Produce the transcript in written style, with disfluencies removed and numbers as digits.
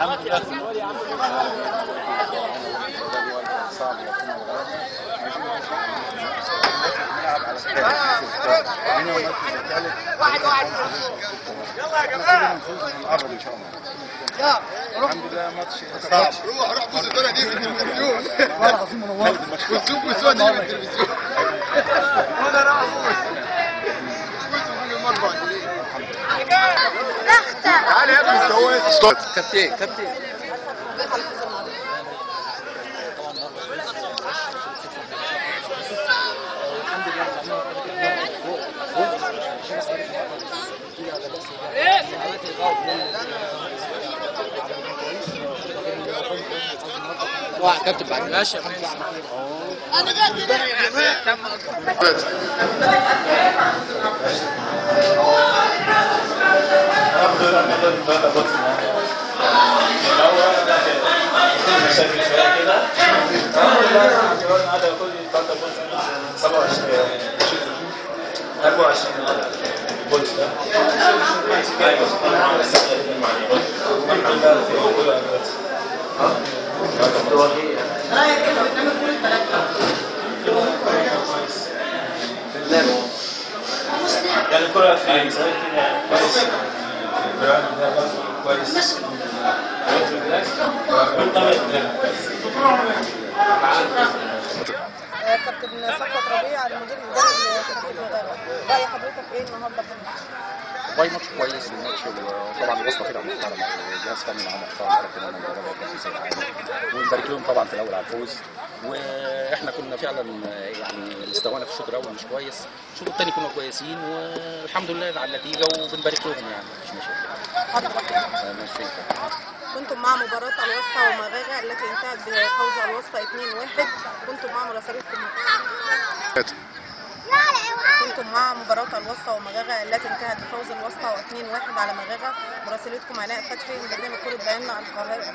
الحمد لله. صعب نلعب على هنا المركز الثالث. يلا يا جماعه نقرب ان شاء الله. الحمد لله ماتش صعب. روح بص الدنيا دي في التلفزيون. والله العظيم منور. وتشوف الصور دي في التلفزيون. وانا راح تعالى يا ابني استويت. كابتن كابتن بعد ماشي انا يعني الكرة في كويس. كابتن صفوت ربيع المدير الاداري لشركه مغاغه، راي حضرتك ايه النهارده في الماتش؟ والله ماتش كويس الماتش، وطبعا الوسطى فرقه محترمه والجهاز فني معاه محترم، كابتن انا مدرب التنفيذي العام، ونبارك لهم طبعا في الاول على الفوز. واحنا كنا فعلا يعني مستوانا في الشوط الاول مش كويس، الشوط الثاني كنا كويسين والحمد لله على النتيجه وبنبارك لهم يعني مفيش مشاكل. ماشي. كنتم مع مباراة الوسطى ومغاغة التي انتهت بفوز الوسطى 2-1، كنتم مع مراسلتكم كنتم مع مباراة الوسطى ومغاغة التي انتهت بفوز الوسطى 2-1 على مغاغة، مراسلتكم علاء فتحي من برنامج كرة بيان على القاهرة.